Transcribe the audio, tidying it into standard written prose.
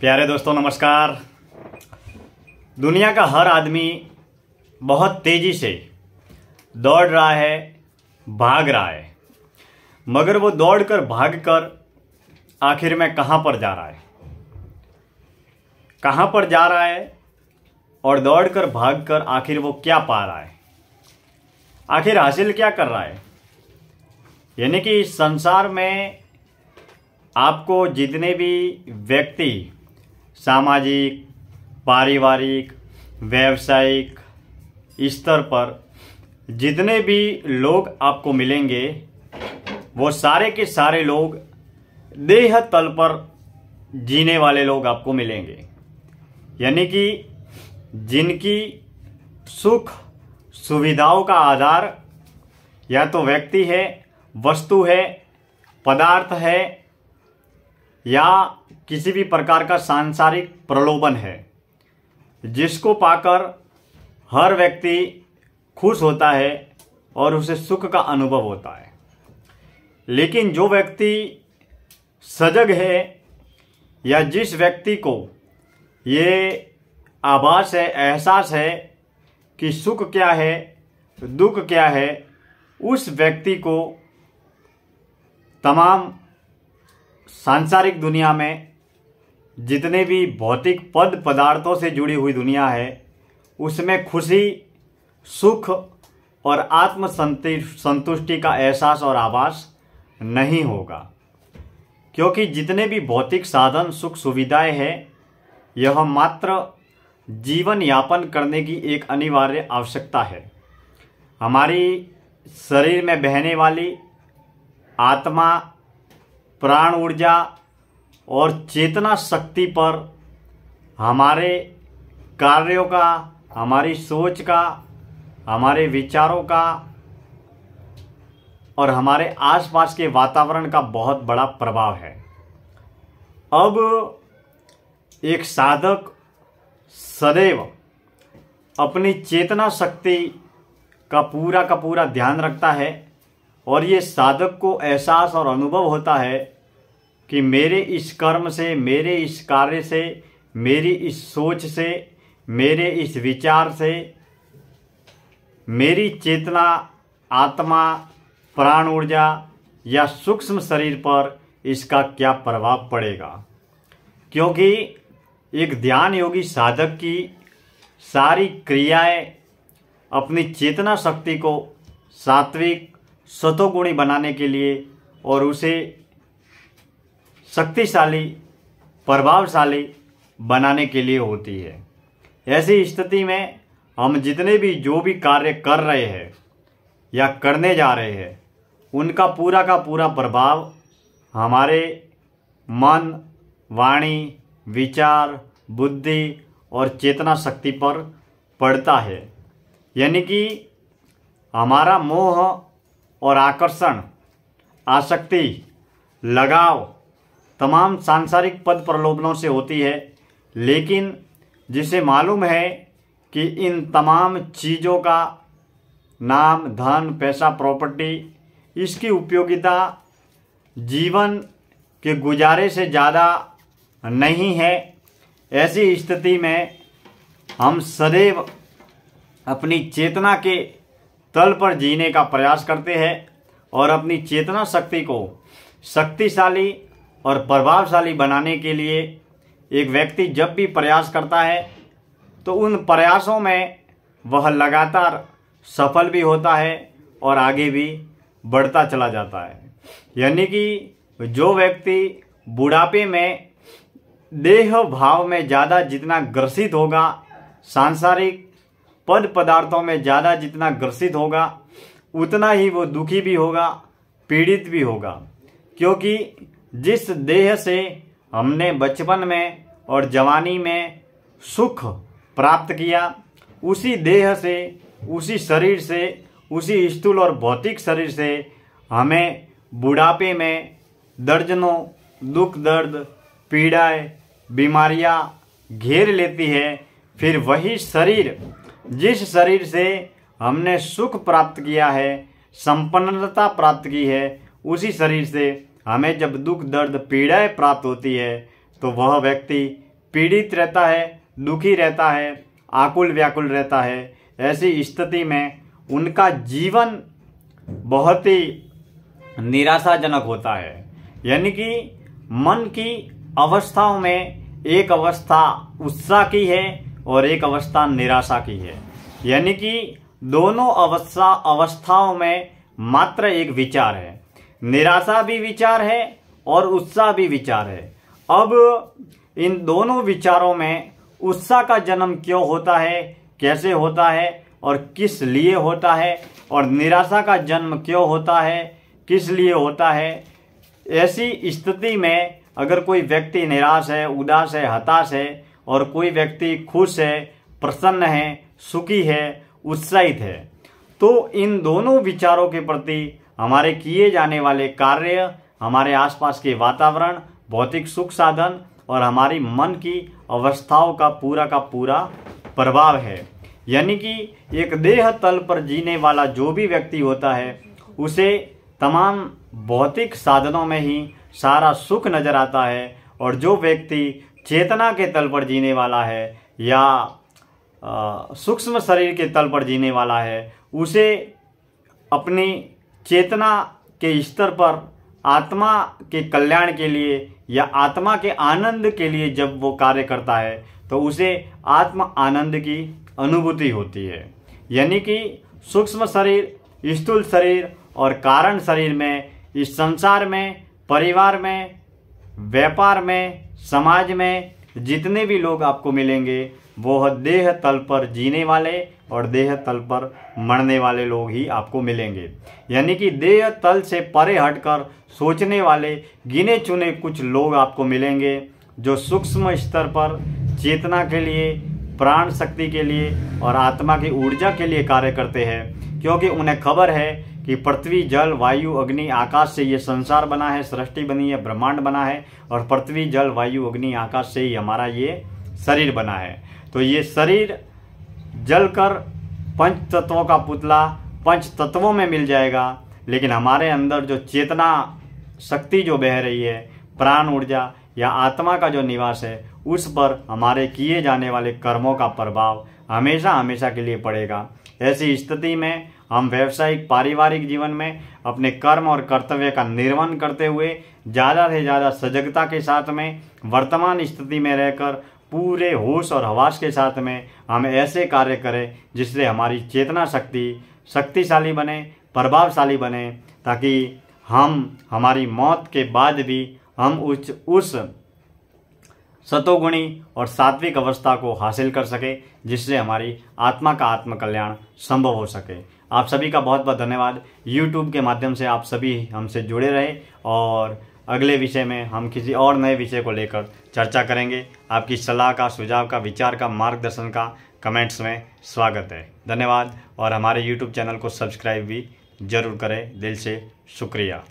प्यारे दोस्तों नमस्कार। दुनिया का हर आदमी बहुत तेजी से दौड़ रहा है, भाग रहा है, मगर वो दौड़कर भागकर आखिर में कहां पर जा रहा है, कहां पर जा रहा है और दौड़कर भागकर आखिर वो क्या पा रहा है, आखिर हासिल क्या कर रहा है। यानी कि इस संसार में आपको जितने भी व्यक्ति सामाजिक, पारिवारिक, व्यावसायिक स्तर पर जितने भी लोग आपको मिलेंगे, वो सारे के सारे लोग देह तल पर जीने वाले लोग आपको मिलेंगे। यानी कि जिनकी सुख सुविधाओं का आधार या तो व्यक्ति है, वस्तु है, पदार्थ है या किसी भी प्रकार का सांसारिक प्रलोभन है, जिसको पाकर हर व्यक्ति खुश होता है और उसे सुख का अनुभव होता है। लेकिन जो व्यक्ति सजग है या जिस व्यक्ति को ये आभास है, एहसास है कि सुख क्या है, दुख क्या है, उस व्यक्ति को तमाम सांसारिक दुनिया में जितने भी भौतिक पद पदार्थों से जुड़ी हुई दुनिया है, उसमें खुशी, सुख और आत्म संतुष्टि का एहसास और आभास नहीं होगा। क्योंकि जितने भी भौतिक साधन, सुख सुविधाएं हैं, यह मात्र जीवन यापन करने की एक अनिवार्य आवश्यकता है। हमारी शरीर में बहने वाली आत्मा, प्राण ऊर्जा और चेतना शक्ति पर हमारे कार्यों का, हमारी सोच का, हमारे विचारों का और हमारे आसपास के वातावरण का बहुत बड़ा प्रभाव है। अब एक साधक सदैव अपनी चेतना शक्ति का पूरा ध्यान रखता है और ये साधक को एहसास और अनुभव होता है कि मेरे इस कर्म से, मेरे इस कार्य से, मेरी इस सोच से, मेरे इस विचार से मेरी चेतना, आत्मा, प्राण ऊर्जा या सूक्ष्म शरीर पर इसका क्या प्रभाव पड़ेगा। क्योंकि एक ध्यान योगी साधक की सारी क्रियाएं अपनी चेतना शक्ति को सात्विक, सतोगुणी बनाने के लिए और उसे शक्तिशाली, प्रभावशाली बनाने के लिए होती है। ऐसी स्थिति में हम जितने भी जो भी कार्य कर रहे हैं या करने जा रहे हैं, उनका पूरा का पूरा प्रभाव हमारे मन, वाणी, विचार, बुद्धि और चेतना शक्ति पर पड़ता है। यानी कि हमारा मोह और आकर्षण, आसक्ति, लगाव तमाम सांसारिक पद प्रलोभनों से होती है। लेकिन जिसे मालूम है कि इन तमाम चीज़ों का नाम, धन, पैसा, प्रॉपर्टी, इसकी उपयोगिता जीवन के गुजारे से ज़्यादा नहीं है, ऐसी स्थिति में हम सदैव अपनी चेतना के तल पर जीने का प्रयास करते हैं और अपनी चेतना शक्ति को शक्तिशाली और प्रभावशाली बनाने के लिए एक व्यक्ति जब भी प्रयास करता है तो उन प्रयासों में वह लगातार सफल भी होता है और आगे भी बढ़ता चला जाता है। यानी कि जो व्यक्ति बुढ़ापे में देह भाव में ज़्यादा जितना ग्रसित होगा, सांसारिक पद पदार्थों में ज़्यादा जितना ग्रसित होगा, उतना ही वो दुखी भी होगा, पीड़ित भी होगा। क्योंकि जिस देह से हमने बचपन में और जवानी में सुख प्राप्त किया, उसी देह से, उसी शरीर से, उसी स्थूल और भौतिक शरीर से हमें बुढ़ापे में दर्जनों दुख, दर्द, पीड़ाएं, बीमारियां घेर लेती है। फिर वही शरीर, जिस शरीर से हमने सुख प्राप्त किया है, संपन्नता प्राप्त की है, उसी शरीर से हमें जब दुख, दर्द, पीड़ाएं प्राप्त होती है तो वह व्यक्ति पीड़ित रहता है, दुखी रहता है, आकुल व्याकुल रहता है। ऐसी स्थिति में उनका जीवन बहुत ही निराशाजनक होता है। यानी कि मन की अवस्थाओं में एक अवस्था उत्साह की है और एक अवस्था निराशा की है। यानी कि दोनों अवस्थाओं में मात्र एक विचार है, निराशा भी विचार है और उत्साह भी विचार है। अब इन दोनों विचारों में उत्साह का जन्म क्यों होता है, कैसे होता है और किस लिए होता है, और निराशा का जन्म क्यों होता है, किस लिए होता है। ऐसी स्थिति में अगर कोई व्यक्ति निराश है, उदास है, हताश है, और कोई व्यक्ति खुश है, प्रसन्न है, सुखी है, उत्साहित है, तो इन दोनों विचारों के प्रति हमारे किए जाने वाले कार्य, हमारे आसपास के वातावरण, भौतिक सुख साधन और हमारी मन की अवस्थाओं का पूरा प्रभाव है। यानी कि एक देह तल पर जीने वाला जो भी व्यक्ति होता है उसे तमाम भौतिक साधनों में ही सारा सुख नजर आता है, और जो व्यक्ति चेतना के तल पर जीने वाला है या सूक्ष्म शरीर के तल पर जीने वाला है, उसे अपनी चेतना के स्तर पर आत्मा के कल्याण के लिए या आत्मा के आनंद के लिए जब वो कार्य करता है तो उसे आत्म आनंद की अनुभूति होती है। यानी कि सूक्ष्म शरीर, स्थूल शरीर और कारण शरीर में, इस संसार में, परिवार में, व्यापार में, समाज में जितने भी लोग आपको मिलेंगे वो देह तल पर जीने वाले और देह तल पर मरने वाले लोग ही आपको मिलेंगे। यानी कि देह तल से परे हटकर सोचने वाले गिने चुने कुछ लोग आपको मिलेंगे जो सूक्ष्म स्तर पर चेतना के लिए, प्राण शक्ति के लिए और आत्मा की ऊर्जा के लिए कार्य करते हैं, क्योंकि उन्हें खबर है कि पृथ्वी, जल, वायु, अग्नि, आकाश से ये संसार बना है, सृष्टि बनी है, ब्रह्मांड बना है, और पृथ्वी, जल, वायु, अग्नि, आकाश से ही हमारा ये शरीर बना है। तो ये शरीर जलकर पंच तत्वों का पुतला पंच तत्वों में मिल जाएगा, लेकिन हमारे अंदर जो चेतना शक्ति जो बह रही है, प्राण ऊर्जा या आत्मा का जो निवास है, उस पर हमारे किए जाने वाले कर्मों का प्रभाव हमेशा हमेशा के लिए पड़ेगा। ऐसी स्थिति में हम व्यावसायिक, पारिवारिक जीवन में अपने कर्म और कर्तव्य का निर्वहन करते हुए ज़्यादा से ज़्यादा सजगता के साथ में वर्तमान स्थिति में रहकर पूरे होश और हवास के साथ में हम ऐसे कार्य करें जिससे हमारी चेतना शक्ति शक्तिशाली बने, प्रभावशाली बने, ताकि हम हमारी मौत के बाद भी हम उस सतोगुणी और सात्विक अवस्था को हासिल कर सके, जिससे हमारी आत्मा का आत्मकल्याण संभव हो सके। आप सभी का बहुत बहुत धन्यवाद। YouTube के माध्यम से आप सभी हमसे जुड़े रहे, और अगले विषय में हम किसी और नए विषय को लेकर चर्चा करेंगे। आपकी सलाह का, सुझाव का, विचार का, मार्गदर्शन का कमेंट्स में स्वागत है। धन्यवाद, और हमारे YouTube चैनल को सब्सक्राइब भी जरूर करें। दिल से शुक्रिया।